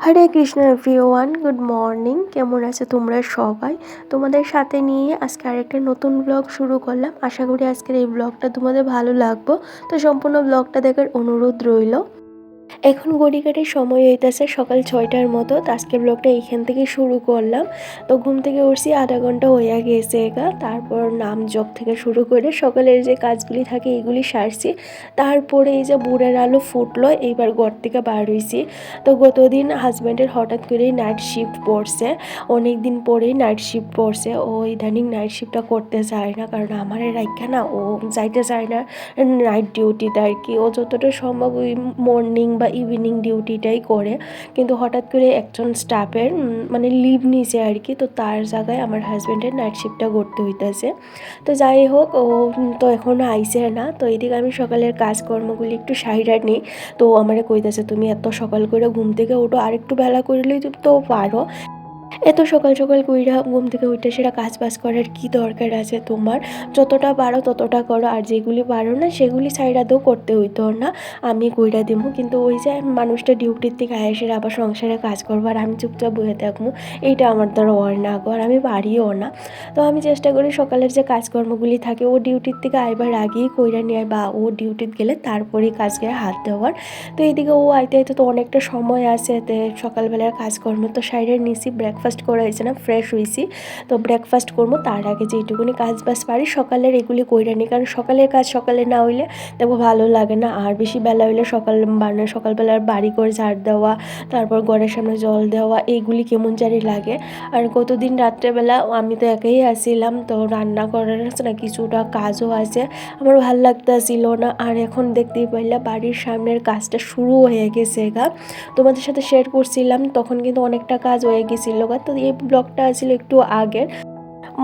হরে Krishna everyone, good morning. কেমন আছো তোমরা সবাই? তোমাদের সাথে নিয়ে আজকে আরেকটা নতুন ব্লগ শুরু করলাম। আশা করি আজকের এই ব্লগটা তোমাদের ভালো লাগবে। তো সম্পূর্ণ ব্লগটা দেখার অনুরোধ রইল। এখন ঘড়িকাটির সময় হইতেছে সকাল 6টার মতো। তো আজকের ব্লগটা এইখান থেকে শুরু করলাম। তো ঘুম থেকে উঠছি, আধা ঘন্টা হইয়া গিয়েছে এগা। তারপর নাম জপ থেকে শুরু করে সকালের যে কাজগুলি থাকে এগুলি সারছি। তারপরে এই যে ভোরের আলো ফুটলো, এইবার ঘর থেকে বার হইছি। তো গতদিন হাজব্যান্ডের হঠাৎ করেই নাইট শিফট পড়ছে, অনেক দিন পরেই নাইট শিফট পড়ছে। ও ইদানিং নাইট শিফটটা করতে চায় না, কারণ আমার রাইখা না ও যাইতে চায় না নাইট ডিউটিতে আর কি। ও যতটা সম্ভব ওই মর্নিং বা ইভিনিং ডিউটিটাই করে, কিন্তু হঠাৎ করে একজন স্টাফের মানে লিভ নিছে আর কি। তো তার জায়গায় আমার হাজব্যান্ডের নাইট শিফটটা করতে হইতেছে। তো যাই হোক, ও তো এখনও আইসে না। তো এদিকে আমি সকালের কাজকর্মগুলি একটু সাইডা নিই। তো আমারে কইতেছে, তুমি এত সকাল করে ঘুম থেকে উঠো, আর একটু বেলা করলেই তো পারো, এত সকাল সকাল কইরা ঘুম থেকে উঠে সেটা কাজ বাজ করার কি দরকার আছে তোমার? যতটা পারো ততটা করো, আর যেগুলি পারো না সেগুলি সাইডাতেও করতে হইতো না, আমি কইরা দিমু। কিন্তু ওই যে মানুষটা ডিউটির থেকে আয়েসের আবার সংসারে কাজ করবো আর আমি চুপচাপ বসে থাকবো, এইটা আমার দ্বারা হয় না গো, আর আমি পারিও না। তো আমি চেষ্টা করি সকালের যে কাজকর্মগুলি থাকে ও ডিউটির থেকে আইবার আগেই কইরা নিয়ে, বা ও ডিউটিতে গেলে তারপরেই কাজকে হাত দেওয়ার। তো এইদিকে ও আইতে আইতে তো অনেকটা সময় আছে, সকালবেলার কাজকর্ম তো সাইডে নিছি। ব্রেকফাস্ট করা হয়েছে না, ফ্রেশ হয়েছি। তো ব্রেকফাস্ট করবো, তার আগে যেইটুকুনি কাজ বাজ পারি সকালের এগুলি কইরা নিই, কারণ সকালের কাজ সকালে না হইলে দেখবো ভালো লাগে না। আর বেশি বেলা হইলে সকালবেলার বাড়ি করে ঝাড় দেওয়া, তারপর ঘরের সামনে জল দেওয়া, এইগুলি কেমন জানি লাগে। আর কতদিন রাত্রেবেলা আমি তো একাই আসছিলাম, তো রান্না করার আছে না কিছুটা কাজও আছে, আমার ভাল লাগতেছিল না। আর এখন দেখতেই পাইলা বাড়ির সামনের কাজটা শুরু হয়ে গেছে গা। তোমাদের সাথে শেয়ার করছিলাম তখন কিন্তু অনেকটা কাজ হয়ে গেছিলো গা। তো এই ব্লগটা ছিল একটু আগের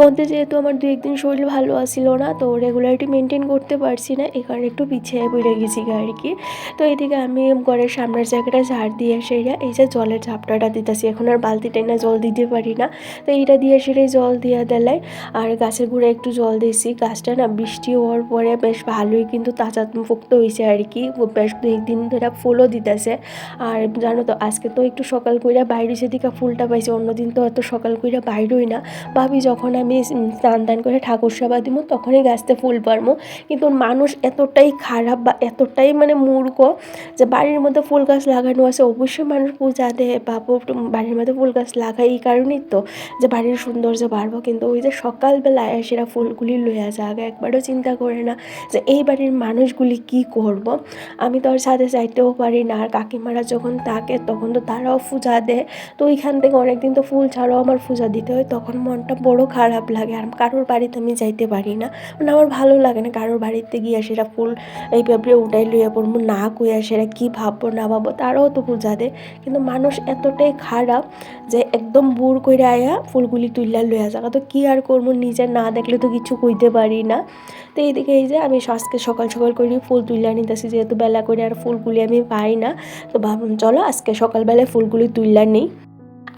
মধ্যে, যেহেতু আমার দু একদিন শরীর ভালো আসছিল না, তো রেগুলারিটি মেনটেন করতে পারছি না, এই কারণে একটু পিছিয়ে পড়ে গেছি আর কি। তো এদিকে আমি ঘরের সামনের জায়গাটা ঝাড় দিয়ে সেরা এই যে জলের ঝাপটাটা দিতেছি, এখন আর বালতিটাই না জল দিতে পারি না। তো এইটা দিয়ে সেরে জল দিয়ে দিলাই, আর গাছের গোড়ায় একটু জল দিয়েছি। গাছটা না বৃষ্টি হওয়ার পরে বেশ ভালোই কিন্তু তাজা মুক্ত হয়েছে আর কি, বেশ দু একদিন ধরে ফুলও দিতেছে। আর জানো তো আজকে তো একটু সকাল কইরা বাইরে সেদিকে ফুলটা পাইছে, অন্যদিন তো এত সকাল কইরা বাইরই না। ভাবি যখন আমি স্নান টান করে ঠাকুর সেবা দিব তখনই গাছতে ফুল পারবো। কিন্তু মানুষ এতটাই খারাপ বা এতটাই মানে মূর্খ যে বাড়ির মধ্যে ফুল গাছ লাগানো আছে, অবশ্যই মানুষ পূজা দেয় বা বাড়ির মধ্যে ফুল গাছ লাগায় এই কারণেই তো, যে বাড়ির সৌন্দর্য বাড়বো। কিন্তু ওই যে সকালবেলা সেরা ফুলগুলি লইয়া যাবে, একবারও চিন্তা করে না যে এই বাড়ির মানুষগুলি কি করব। আমি তো আর সাথে চাইতেও পারি না। আর কাকিমারা যখন থাকে তখন তো তারাও পূজা দেয়, তো ওইখান থেকে অনেকদিন তো ফুল ছাড়াও আমার পূজা দিতে হয়, তখন মনটা বড় খারাপ লাগে। আর কারোর বাড়িতে আমি যাইতে পারি না, মানে আমার ভালো লাগে না কারোর বাড়িতে গিয়ে সেটা ফুল এই পেঁপড়ে উঠাই লইয়া পড়বো, না কইয়া সেটা কী ভাববো না ভাববো, তারাও তো পূজা দেয়। কিন্তু মানুষ এতটাই খারাপ যে একদম বুড় কইরা আয়া ফুলগুলি তুললা লইয়া যাওয়া। তো কী আর করবো, নিজের না দেখলে তো কিছু কইতে পারি না। তো এইদিকে এই যে আমি আজকে সকাল সকাল করে ফুল তুললা নিতেছি, যেহেতু বেলা করে আর ফুলগুলি আমি পাই না। তো ভাবলাম চলো আজকে সকালবেলায় ফুলগুলি তুললা নিই।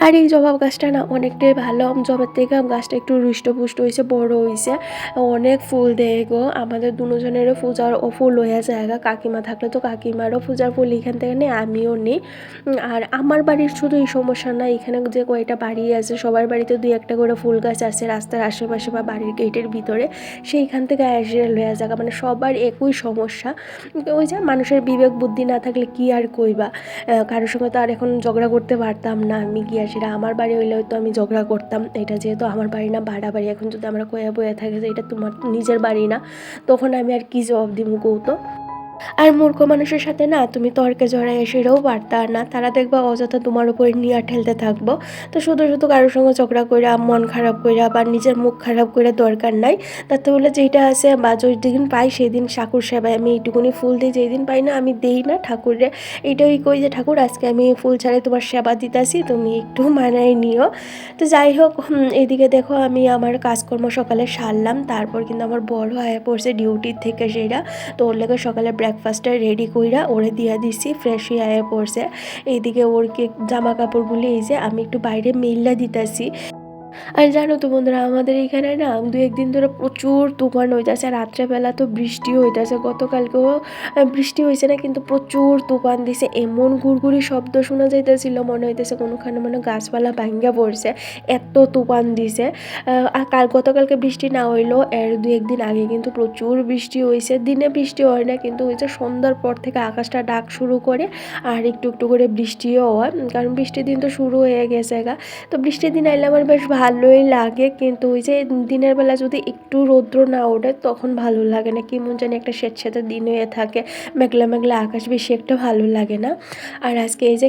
আর এই জবা গাছটা না অনেকটাই ভালো, জবার থেকে গাছটা একটু হৃষ্টপুষ্ট হয়েছে, বড় হয়েছে, অনেক ফুল দেয় গো। আমাদের দুজনেরও পূজার ও ফুল হয়ে যায়, কাকিমা থাকলে তো কাকিমারও পূজার ফুল এখান থেকে নেই, আমিও নিই। আর আমার বাড়ির শুধু এই সমস্যা না, এখানে যে কয়েকটা বাড়ি আছে সবার বাড়িতে দুই একটা করে ফুল গাছ আছে রাস্তার আশেপাশে বা বাড়ির গেটের ভিতরে, সেইখান থেকে এসে লয়ে জায়গা, মানে সবার একই সমস্যা। ওই যে মানুষের বিবেক বুদ্ধি না থাকলে কি আর কইবা। কারোর সঙ্গে তো আর এখন ঝগড়া করতে পারতাম না আমি গিয়া, সেটা আমার বাড়ি হইলে হয়তো আমি ঝগড়া করতাম। এটা যেহেতু আমার বাড়ি না, ভাড়া বাড়ি, এখন যদি আমরা কয়া বয়া থাকে যে এটা তোমার নিজের বাড়ি না, তখন আমি আর কি জবাব দিব কৌতো। আর মূর্খ মানুষের সাথে না তুমি তর্কে জড়াই সেটাও পারতা না, তারা দেখবা অযথা তোমার উপরে নিয়ে ঠেলতে থাকবো। তো শুধু শুধু কারোর সঙ্গে ঝগড়া কইরা মন খারাপ কইরা বা নিজের মুখ খারাপ করে দরকার নাই। তাতে বলে যেটা আছে বা যেদিন পাই সেদিন ঠাকুর সেবায় আমি এইটুকুনি ফুল দিই, যেদিন পাই না আমি দেই না ঠাকুরে। এইটাই কই যে ঠাকুর আজকে আমি ফুল ছাড়াই তোমার সেবা দিতেছি, তুমি একটু মানায় নিও। তো যাই হোক, এদিকে দেখো আমি আমার কাজকর্ম সকালে সারলাম, তারপর কিন্তু আমার বড় হয়ে পড়ছে ডিউটির থেকে সেটা। তো ওর লেগে সকালে ব্রেকফাস্টটা রেডি কইরা ওরে দিয়া দিছি, ফ্রেশ হয়ে আয়া পড়ছে। এইদিকে ওর জামা কাপড়গুলি এই যে আমি একটু বাইরে মেললা দিতেছি। আর জানো তো বন্ধুরা, আমাদের এখানে না 2-1 দিন ধরে প্রচুর তুফান হইতাছে। রাত্রেবেলা তো বৃষ্টিও হইতাছে। গতকালকেও বৃষ্টি হইছে না, কিন্তু প্রচুর তুফান দিছে। এমন গুড়গুড়ি শব্দ শোনা যাইতেছিল, মনে হইতেছে কোনোখানে মানে গাছপালা ভাঙ্গা পড়ছে, এত তুফান দিছে। আর গতকালকে বৃষ্টি না হইলেও এর 2-1 দিন আগে কিন্তু প্রচুর বৃষ্টি হইছে। দিনে বৃষ্টি হয় না, কিন্তু ওই যে সন্ধ্যার পর থেকে আকাশটা ডাক শুরু করে আর একটু একটু করে বৃষ্টিও হয়, কারণ বৃষ্টির দিন তো শুরু হয়ে গেছে গা। তো বৃষ্টির দিন আইলে আমার বেশ ভালোই লাগে, কিন্তু ওই যে দিনের বেলা যদি একটু রৌদ্র না ওঠে তখন ভালো লাগে না, কেমন জানি একটা স্যাঁতস্যাঁতে দিন হয়ে থাকে, মেঘলা মেঘলা আকাশ, বেশি একটা ভালো লাগে না। আর আজকে এই যে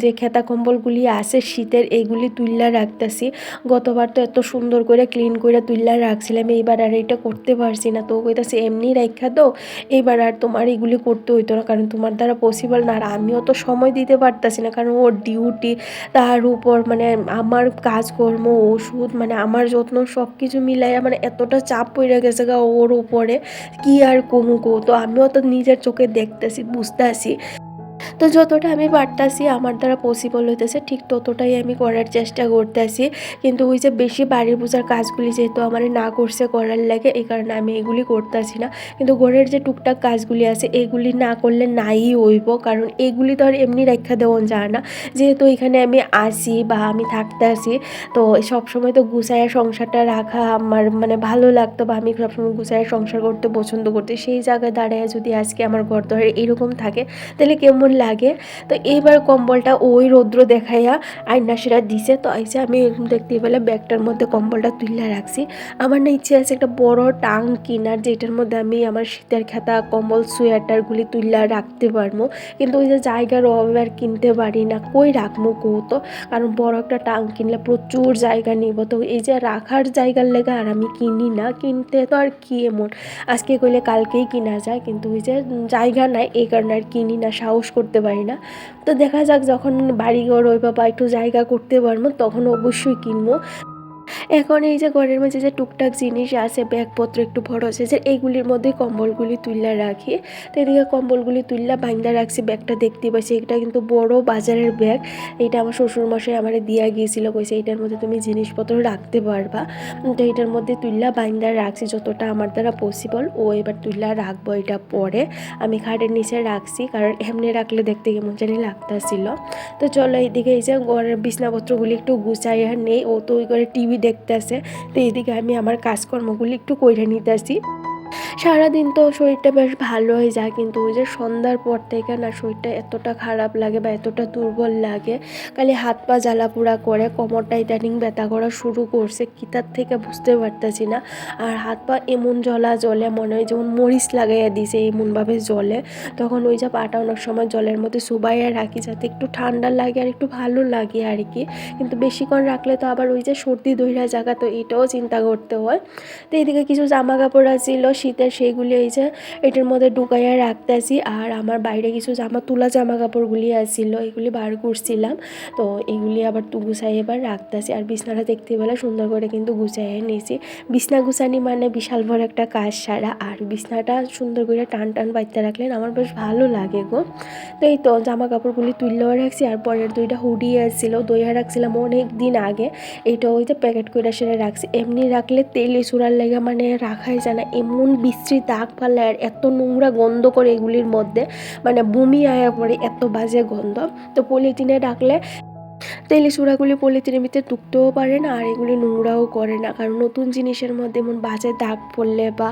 যে খেতা কম্বলগুলি আছে শীতের, এইগুলি তুইল্লা রাখতেছি। গতবার তো এত সুন্দর করে ক্লিন করে তুইল্লা রাখছিলাম, এইবার আর এটা করতে পারছি না। তো কইতাছে এমনি রাখা দাও, এইবার আর তোমার এগুলি করতে হইতো না, কারণ তোমার দ্বারা পসিবল না। আর আমিও তো সময় দিতে পারতাছি না, কারণ ওর ডিউটি, তার উপর মানে আমার কাজকর্ম, ওষুধ, মানে আমার যত্ন সব কিছু মিলাইয়া মানে এতটা চাপ পড়ে গেছে গা ওর উপরে, কি আর কমু কো। তো আমিও তো নিজের চোখে দেখতেছি, বুঝতেছি। তো যতটা আমি পারতাছি, আমার দ্বারা পসিবল হইতেছে ঠিক ততটাই আমি করার চেষ্টা করতেছি। কিন্তু ওই যে বেশি বাড়ি বোঝার কাজগুলি যেহেতু আমার না করছে করার লাগে, এই কারণে আমি এগুলি করতেছি না। কিন্তু ঘরের যে টুকটাক কাজগুলি আছে এগুলি না করলে নাই হইব, কারণ এগুলি তো আর এমনি রাখা দেওয়া যায় না। যেহেতু এখানে আমি আসি বা আমি থাকতে আসি, তো সবসময় তো গুছাইয়া সংসারটা রাখা আমার মানে ভালো লাগতো, বা আমি সবসময় গুছাইয়া সংসার করতে পছন্দ করতে। সেই জায়গায় দাঁড়ায় যদি আজকে আমার ঘর দর এরকম থাকে তাহলে কেমন লাগে। তো এইবার কম্বলটা ওই রৌদ্র দেখাইয়া আয়না সেরা দিছে। তো আইসে আমি এরকম দেখতে পেলে ব্যাগটার মধ্যে কম্বলটা তুলে রাখছি। আমার না ইচ্ছে আছে একটা বড় টাং কিনার, যেটার মধ্যে আমি আমার শীতের খেতা কম্বল সোয়েটারগুলি তুলে রাখতে পারবো, কিন্তু ওই যে জায়গার অভাবে আর কিনতে পারি না। কই রাখবো কৌতো, কারণ বড় একটা টাং কিনলে প্রচুর জায়গা নিব। তো এই যে রাখার জায়গার লেগে আর আমি কিনি না, কিনতে তো আর কি এমন আজকে কইলে কালকেই কিনা যায়, কিন্তু ওই যে জায়গা নাই, এই কারণে আর কিনি না, সাহস করতে পারি না। তো দেখা যাক, যখন বাড়িঘর হইবা বা একটু জায়গা করতে পারবো তখন অবশ্যই কিনবো। এখন এই যে ঘরের মধ্যে যে টুকটাক জিনিস আছে, ব্যাগপত্র একটু বড় আছে, যে এইগুলির মধ্যে কম্বলগুলি তুললা রাখি। তো এদিকে কম্বলগুলি তুললা বাইন্দা রাখছি। ব্যাগটা দেখতে পাচ্ছি, এটা কিন্তু বড় বাজারের ব্যাগ। এটা আমার শ্বশুরমশাই আমার দিয়া গিয়েছিল, কইছে এইটার মধ্যে তুমি জিনিসপত্র রাখতে পারবা। তো এটার মধ্যে তুললা বাইন্দা রাখছি যতটা আমার দ্বারা পসিবল। ও এবার তুললা রাখবো, এটা পরে আমি খাটের নিচে রাখছি, কারণ এমনি রাখলে দেখতে কেমন জানি লাগতাছিল। তো চলো এইদিকে এই যে ঘরের বিছনাপত্রগুলি একটু গুছাইয়া নেই, ও তো ওই করে টিভি দেখতেছে। তো এইদিকে আমি আমার কাজকর্মগুলি একটু কইরা নিতেছি। সারাদিন তো শরীরটা বেশ ভালো হয়ে যায়, কিন্তু ওই যে সন্ধ্যার পর থেকে না শরীরটা এতটা খারাপ লাগে বা এতটা দুর্বল লাগে, খালি হাত পা জ্বালাপোড়া করে, কোমরটা ইদানিং ব্যথা করা শুরু করছে, কিতার থেকে বুঝতে পারতেছি না। আর হাত পা এমন জ্বলে, মনে হয় যেমন মরিচ লাগাইয়া দিছে এমনভাবে জ্বলে। তখন ওই যে পাটা অনেক সময় জলের মধ্যে চুবাইয়া রাখি, যাতে একটু ঠান্ডা লাগে আর একটু ভালো লাগে আর কি। কিন্তু বেশিক্ষণ রাখলে তো আবার ওই যে সর্দি দইরা জায়গা, তো এটাও চিন্তা করতে হয়। তো এইদিকে কিছু জামা কাপড় ছিল শীতের, সেইগুলি এই যে এটার মধ্যে ঢুকাইয়া রাখতেছি। আর আমার বাইরে কিছু তোলা জামা কাপড়গুলি আসছিল, এগুলি বার করছিলাম। তো এগুলি আবার গুছাই এবার রাখতেছি। আর বিছনাটা দেখতে পেলে সুন্দর করে কিন্তু গুছাইয়া নিয়েছি। বিছনা গুছানি মানে বিশাল বড় একটা কাজ সারা, আর বিছনাটা সুন্দর করে টান টান বাইতে রাখলেন আমার বেশ ভালো লাগে গো। তো এই তো জামা কাপড়গুলি তুললেও রাখছি। আর পরের দুইটা হুডি আসছিল, দইয়া রাখছিলাম অনেক দিন আগে, এইটা ওই যে প্যাকেট করে সেরে রাখছি। এমনি রাখলে তেলে চূড়ার লেগে মানে রাখাই যায় না, এমন বিশ্রী দাগ পালে আর এত নোংরা গন্ধ করে এগুলির মধ্যে, মানে বমি আয়া পড়ে, এত বাজে গন্ধ। তো পলিথিনে রাখলে তেলি চূড়াগুলি পলিথিনের ভিতরে ঢুকতেও পারে না, আর এগুলি নোংরাও করে না, কারণ নতুন জিনিসের মধ্যে এমন বাজে দাগ পড়লে বা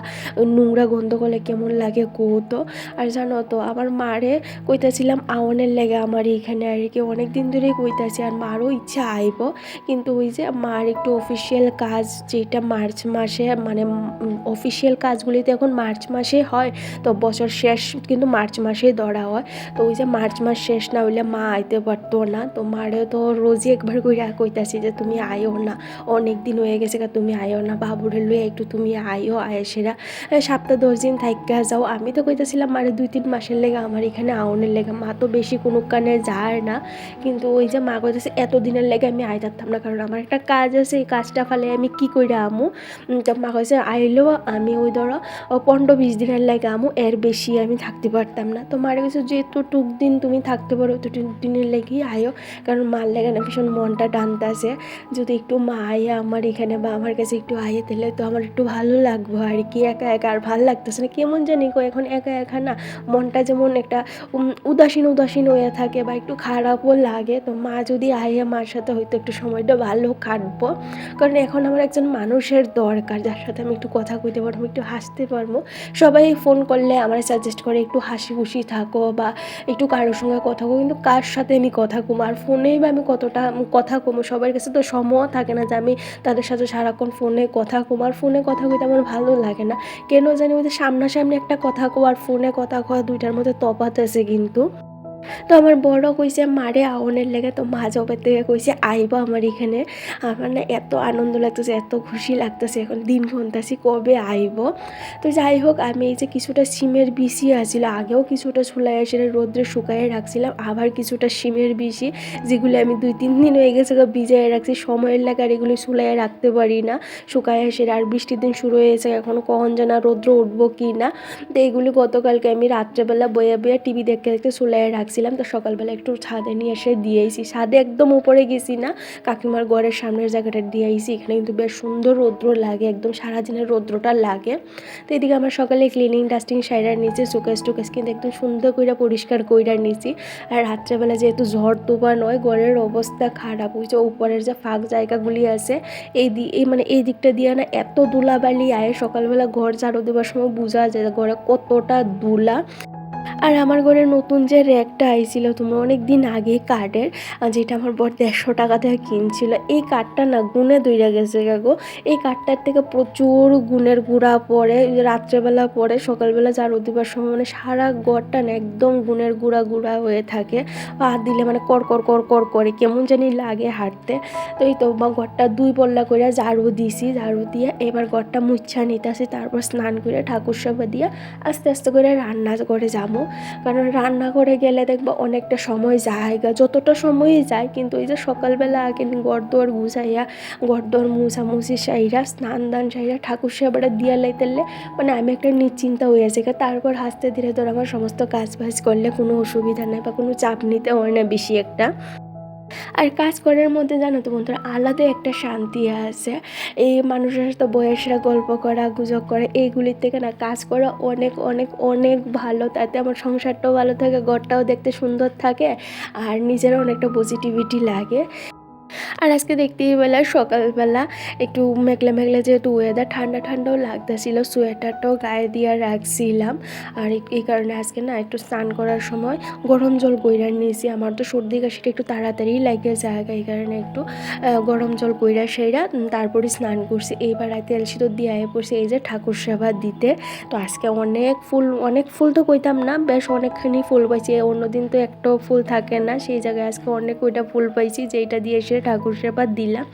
নোংরা গন্ধ করলে কেমন লাগে কৌতো। আর জানো তো, আমার মারে কইতাছিলাম আওয়ানের লেগে আমার এইখানে আর কি, অনেক দিন ধরেই কইতাছি, আর মারও ইচ্ছা আইব, কিন্তু ওই যে মার একটু অফিসিয়াল কাজ, যেটা মার্চ মাসে মানে অফিসিয়াল কাজগুলিতে এখন মার্চ মাসে হয়, তো বছর শেষ কিন্তু মার্চ মাসেই ধরা হয়। তো ওই যে মার্চ মাস শেষ না হইলে মা আইতে পারতো না। তো মারে তো রোজই একবার করে কইতাছি যে তুমি আইও না, অনেক দিন হয়ে গেছে তুমি আইও না, বাবুরে লইয়া একটু তুমি আইও, আয়েসেরা 7-10 দিন থাইকা যাও। আমি তো কইতাছিলাম মারে 2-3 মাসের লেগে আমার এখানে আউনের লেগে, মা তো বেশি কোনো কানে যায় না। কিন্তু ওই যে মা কইতাছে এতদিনের লেগে আমি আইতাম না, কারণ আমার একটা কাজ আছে, এই কাজটা ফেলে আমি কি কইরা আমু। তো মা কইছে আইলেও আমি ওই ধরো 15-20 দিনের লেগে আমু, এর বেশি আমি থাকতে পারতাম না। তো মারে কইছে যে এতটুক দিন তুমি থাকতে পারো, এতটুক দিনের লেগেই আয়ো, কারণ মা মার লেগে না ভীষণ মনটা টানতেছে। যদি একটু মা আইয়া আমার এখানে বা আমার কাছে একটু আইয়ে তাহলে তো আমার একটু ভালো লাগবো আর কি। একা একা আর ভালো লাগতেছে না, কেমন জানি গো এখন একা একা না মনটা যেমন একটা উদাসীন উদাসীন হয়ে থাকে বা একটু খারাপও লাগে। তো মা যদি আইয়া মার সাথে হয়তো একটু সময়টা ভালো কাটবো, কারণ এখন আমার একজন মানুষের দরকার যার সাথে আমি একটু কথা কইতে পারবো, একটু হাসতে পারবো। সবাই ফোন করলে আমার সাজেস্ট করে একটু হাসি খুশি থাকো বা একটু কারোর সঙ্গে কথা কো, কিন্তু কার সাথে আমি কথা কমো আর ফোনেই বা আমি কতটা কথা কমো। সবার কাছে তো সময়ও থাকে না যে আমি তাদের সাথে সারাক্ষণ ফোনে কথা কম। আর ফোনে কথা কইতে আমার ভালো লাগে না, কেন জানি ওই যে সামনাসামনি একটা কথা কো আর ফোনে কথা কওয়া দুইটার মধ্যে তফাৎ আছে কিন্তু। তো আমার বড় কইছে মারে আওনের লেগে, তো মা জবে থেকে কইছে আইবা আমার এখানে। আমার না এত আনন্দ লাগতেছে, এত খুশি লাগতেছে, এখন দিন গুনতাছি কবে আইব। তো যাই হোক, আমি এই যে কিছুটা শিমের বিচি আছিল, আগেও কিছুটা ছুলাই সেটা রোদ্রে শুকাইয়ে রাখছিলাম, আবার কিছুটা শিমের বিচি যেগুলি আমি 2-3 দিন হয়ে গেছে ভিজাইয়ে রাখছি। সময়ের লাগে আর এগুলি ছুলাইয়ে রাখতে পারি না, শুকাইয়ে সেটা। আর বৃষ্টির দিন শুরু হয়েছে, এখন কখন যেন রৌদ্র উঠবো কি না। তো এইগুলি গতকালকে আমি রাত্রেবেলা বয়ে বয়ে টিভি দেখতে দেখতে ছুলাইয়ে রাখছিলাম। তো সকালবেলা একটু ছাদে নিয়ে এসে দিয়েছি, ছাদে একদম উপরে গেছি না, কাকিমার ঘরের সামনের জায়গাটা দিয়ে আইছি। এখানে কিন্তু বেশ সুন্দর রৌদ্র লাগে, একদম সারাদিনের রৌদ্রটা লাগে। তো এদিকে আমার সকালে ক্লিনিং ডাস্টিং সাইডার নিচে শোকেস টোকেস কিন্তু একদম সুন্দর করে পরিষ্কার কইরার নিচি। আর রাত্রেবেলা যেহেতু ঝড় তুফান হয়, ঘরের অবস্থা খারাপ হয়েছে। উপরের যে ফাঁক জায়গাগুলি আছে এই দিকটা দিয়ে না এত ধুলাবালি আয়, সকালবেলা ঘর ঝাড়ু দেওয়ার সময় বোঝা যায় ঘরে কতটা ধুলা। আর আমার ঘরে নতুন যে র্যাকটা আইছিল তোমার অনেক দিন আগে কাঠের, যেটা আমার বর 150 টাকা থেকে কিনছিল, এই কাঠটা না গুনে দইরা গেছে গো। এই কাঠটার থেকে প্রচুর গুণের গুঁড়া পড়ে, রাত্রেবেলা পড়ে, সকালবেলা ঝাড়ু দিবার সময় মানে সারা ঘরটা না একদম গুণের গুঁড়া গুঁড়া হয়ে থাকে। পা দিলে মানে কর কর কর কর করে কেমন জানি লাগে হাঁটতে। তো এই তো ঘরটা 2 পল্লা করে ঝাড়ু দিছি, ঝাড়ু দিয়ে এবার ঘরটা মুচ্ছা নিতেছি, তারপর স্নান করে ঠাকুর সভা দিয়ে আস্তে আস্তে করে রান্না করে যাবো। কারণ রান্না করে গেলে দেখবো অনেকটা সময় যায়, যতটা সময়ই যায়, কিন্তু এই যে সকালবেলা আগে ঘরদোর গুছাইয়া ঘরদোর মুছামুছি সাইরা স্নান দান সাইরা ঠাকুর সেবাটা দিয়া লাইতেলে মানে আমি একটা নিশ্চিন্তা হয়ে যাই। তারপর হাসতে ধীরে ধরে আমার সমস্ত কাজ বাজ করলে কোনো অসুবিধা নেই বা কোনো চাপ নিতে হয় না বেশি একটা। আর কাজ করার মধ্যে জানো তো বন্ধুরা আলাদা একটা শান্তি আছে। এই মানুষের সাথে বয়সরা গল্প করা গুজব করা এইগুলির থেকে না কাজ করা অনেক অনেক অনেক ভালো। তাতে আমার সংসারটাও ভালো থাকে, ঘরটাও দেখতে সুন্দর থাকে, আর নিজেরও অনেকটা পজিটিভিটি লাগে। আর আজকে দেখতেই পেলাম সকালবেলা একটু মেঘলা মেঘলা যেহেতু ওয়েদার, ঠান্ডা ঠান্ডাও লাগতেছিল, সোয়েটারটাও গায়ে দিয়ে রাখছিলাম। আর এই কারণে আজকে না একটু স্নান করার সময় গরম জল বইরা নিয়েছি। আমার তো সর্দি কাশিটা একটু তাড়াতাড়ি লাগে যায়, এই কারণে একটু গরম জল বইরা সেইরা তারপরে স্নান করছি। এইবার তেল সিঁদুর দিয়ে আয়ে পড়ছি এই যে ঠাকুর সেবা দিতে। তো আজকে অনেক ফুল তো কইতাম না, বেশ অনেকখানি ফুল পাইছি। অন্যদিন তো একটাও ফুল থাকে না, সেই জায়গায় আজকে অনেক ওইটা ফুল পাইছি, যেইটা দিয়ে এসে ঠাকুর সেবা দিলাম।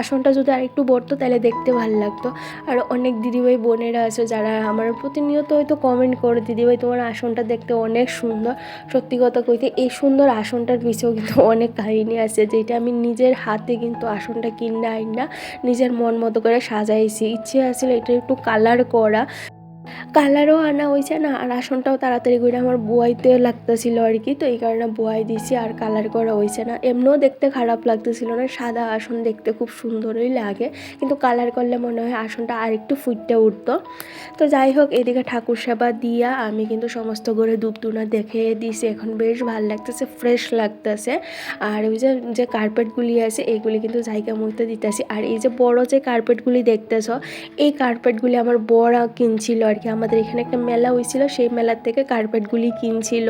আসনটা যদি আরেকটু বড়তো তাহলে দেখতে ভালো লাগতো। আর অনেক দিদিভাই বোনেরা আছে যারা আমার প্রতিনিয়ত হয়তো কমেন্ট করে, দিদিভাই তোমার আসনটা দেখতে অনেক সুন্দর। সত্যি কথা কইতে এই সুন্দর আসনটার পিছেও কিন্তু অনেক কাহিনী আছে, যেটা আমি নিজের হাতে কিন্তু আসনটা কিনা আইনা নিজের মন মতো করে সাজাইছি। ইচ্ছে আছিল এটা একটু কালার করা, কালারও আনা হয়েছে না, আর আসনটাও তাড়াতাড়ি করে আমার বোয়াইতে লাগতেছিল আর কি। তো এই কারণে বোয়াই দিছি, আর কালার করা হয়েছে না। এমনিও দেখতে খারাপ লাগতেছিল না, সাদা আসন দেখতে খুব সুন্দরই লাগে, কিন্তু কালার করলে মনে হয় আসনটা আর একটু ফুটে উঠতো। তো যাই হোক, এদিকে ঠাকুর সেবা দিয়া আমি কিন্তু সমস্ত ঘরে ধূপ ধুনা দেখে দিছি। এখন বেশ ভালো লাগতেছে, ফ্রেশ লাগতেছে। আর ওই যে কার্পেটগুলি আছে এইগুলি কিন্তু জায়গা মতো দিতেছি। আর এই যে বড় যে কার্পেটগুলি দেখতেছ, এই কার্পেটগুলি আমার বড় কিনছিল আর কি। আমাদের এখানে একটা মেলা হয়েছিল, সেই মেলার থেকে কার্পেটগুলি কিনছিল।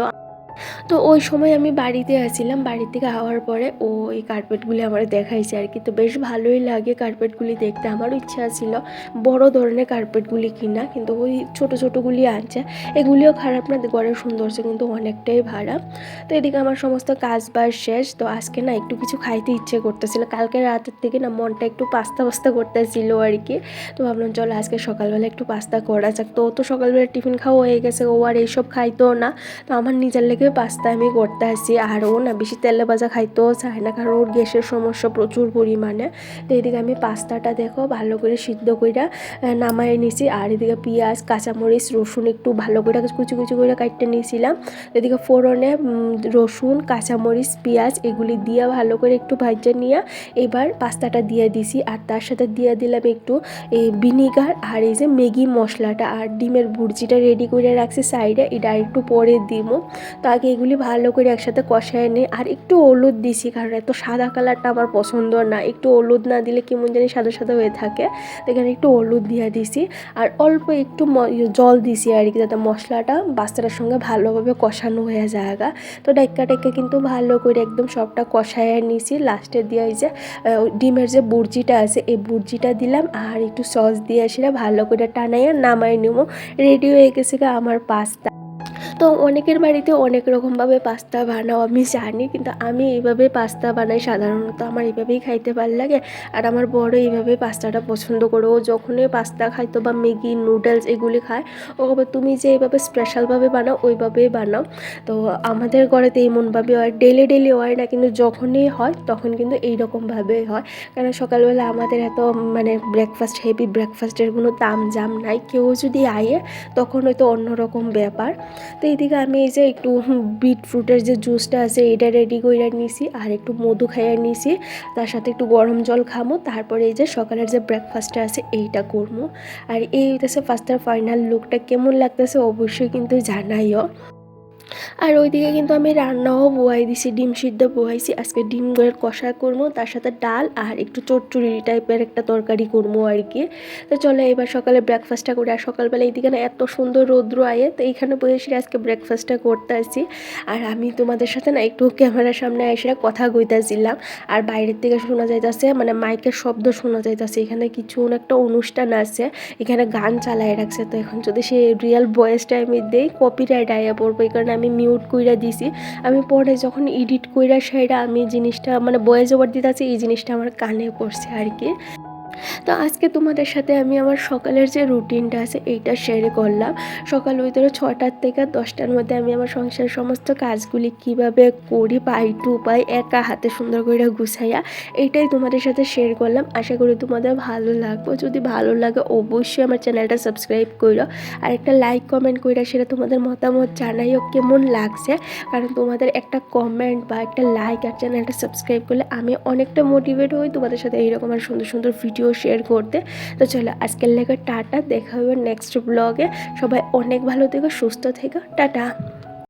তো ওই সময় আমি বাড়িতে আছিলাম, বাড়ি থেকে আওয়ার পরে ও এই কার্পেটগুলি আমার দেখাইছে আর কি। তো বেশ ভালোই লাগে কার্পেটগুলি দেখতে। আমারও ইচ্ছা ছিল বড় ধরনের কার্পেটগুলি কিনা, কিন্তু ওই ছোটো ছোটোগুলি আনছে। এগুলিও খারাপ না, ঘরের সৌন্দর্য কিন্তু অনেকটাই ভাড়া। তো এদিকে আমার সমস্ত কাজ বাজ শেষ। তো আজকে না একটু কিছু খাইতে ইচ্ছে করতেছিল, কালকে রাতের থেকে না মনটা একটু পাস্তা পাস্তা করতেছিল আর কি। তো ভাবলাম চলো আজকে সকালবেলা একটু পাস্তা করা যাক। তো সকালবেলা টিফিন খাওয়া হয়ে গেছে, ও আর এইসব খাইতো না। তো আমার নিজের লেগে করে পাস্তা আমি করতে আসি। আর ও না বেশি তেলে ভাজা খাইতেও চায় না, কারণ ওর গ্যাসের সমস্যা প্রচুর পরিমাণে। তো এদিকে আমি পাস্তাটা দেখো ভালো করে সিদ্ধ করে নামাই নিছি। আর এদিকে পেঁয়াজ, কাঁচামরিচ, রসুন একটু ভালো করে কুচি কুচি করে কাটতে নিয়েছিলাম। এদিকে ফোড়নে রসুন, কাঁচামরিচ, পেঁয়াজ এগুলি দিয়ে ভালো করে একটু ভাজা নিয়ে এবার পাস্তাটা দিয়ে দিছি। আর তার সাথে দিয়ে দিলাম একটু এই ভিনিগার আর এই যে ম্যাগি মশলাটা আর ডিমের ভুর্জিটা রেডি করে রাখছি সাইডে, এটা একটু পরে দিব। তো আগে এগুলি ভালো করে একসাথে কষায় নিই। আর একটু হলুদ দিছি, কারণ এত সাদা কালারটা আমার পছন্দ না, একটু হলুদ না দিলে কেমন জানি সাদা সাদা হয়ে থাকে। তো এখানে একটু হলুদ দিয়ে দিছি আর অল্প একটু জল দিছি আর কি, যাতে মশলাটা পাস্তাটার সঙ্গে ভালোভাবে কষানো হয়ে যায়। তো ডাইক্কা কিন্তু ভালো করে একদম সবটা কষায় নিছি। লাস্টে দিয়ে এই যে ডিমের যে বুর্জিটা আছে এই বুর্জিটা দিলাম আর একটু সস দিয়ে সেটা ভালো করে টানাইয়া নামাই নিব। রেডি হয়ে গেছে আমার পাস্তা। তো অনেকের বাড়িতে অনেক রকমভাবে পাস্তা বানাও আমি জানি, কিন্তু আমি এইভাবে পাস্তা বানাই সাধারণত, আমার এইভাবেই খাইতে ভালো লাগে। আর আমার বড় এইভাবে পাস্তাটা পছন্দ করে, ও যখনই পাস্তা খাইতো বা ম্যাগি নুডলস এগুলি খায় ও বলে তুমি যে এইভাবে স্পেশালভাবে বানাও ওইভাবেই বানাও। তো আমাদের ঘরেতে এমনভাবে হয়, ডেলি ডেলি হয় না, কিন্তু যখনই হয় তখন কিন্তু এইরকমভাবেই হয়। কারণ সকালবেলা আমাদের এত মানে ব্রেকফাস্ট হেভি ব্রেকফাস্টের কোনো তাম জাম নাই, কেউ যদি আয়ে তখন হয়তো অন্যরকম ব্যাপার। তো এইদিকে আমি এই যে একটু বিটরুটের যে জুসটা আছে এটা রেডি করে নিছি আর একটু মধু খাইয়ে নিছি, তার সাথে একটু গরম জল খামো, তারপরে এই যে সকালের যে ব্রেকফাস্টটা আছে এইটা করবো। আর এই হইতেছে পাস্তার ফাইনাল লুকটা, কেমন লাগতেছে অবশ্যই কিন্তু জানাইও। আর ওইদিকে কিন্তু আমি রান্নাও বয়াই দিছি, ডিম সিদ্ধ বয়াইছি, আজকে ডিমের কষা করবো, তার সাথে ডাল আর একটু চটচড়ি টাইপের একটা তরকারি করবো আর কি। তো চলো এবার সকালে ব্রেকফাস্টটা করি। আর সকালবেলা এইদিকে না এত সুন্দর রৌদ্র আয়ে, তো এইখানে বসে আজকে ব্রেকফাস্টটা করতে আসছি। আর আমি তোমাদের সাথে না একটু ক্যামেরার সামনে এসে কথা কইতাছিলাম, আর বাইরের থেকে শোনা যাইতেছে মানে মাইকের শব্দ শোনা যাইতেছে, এখানে কিছু একটা অনুষ্ঠান আছে, এখানে গান চালায় রাখছে। তো এখন যদি সে রিয়েল ভয়েসটা আমি দেই কপিরাইট আয়া পড়বো, এই কারণে আমি মিউট কইরা দিছি। আমি পরে যখন এডিট কইরা সেটা আমি জিনিসটা মানে ভয়েস ওভার দিতেছি, এই জিনিসটা আমার কানে পড়ছে আর কি। তো আজকে তোমাদের সাথে আমি আমার সকালের যে রুটিনটা আছে এইটা শেয়ার করলাম। সকাল ভিতরে 6টার থেকে 10টার মধ্যে আমি আমার সংসারের সমস্ত কাজগুলি কিভাবে করি পাই টু পাই একা হাতে সুন্দর করে গুছাইয়া, এইটাই তোমাদের সাথে শেয়ার করলাম। আশা করি তোমাদের ভালো লাগবে, যদি ভালো লাগে অবশ্যই আমার চ্যানেলটা সাবস্ক্রাইব করো আর একটা লাইক কমেন্ট কইরা সেটা তোমাদের মতামত জানাইও কেমন লাগছে। কারণ তোমাদের একটা কমেন্ট বা একটা লাইক আর চ্যানেলটা সাবস্ক্রাইব করলে আমি অনেকটা মোটিভেট হই তোমাদের সাথে এইরকম আর সুন্দর সুন্দর ভিডিও শেয়ার করতে। তো চলো আজকের লেগে টাটা, দেখা হবে নেক্সট ব্লগে। সবাই অনেক ভালো থেকো, সুস্থ থেকো, টাটা।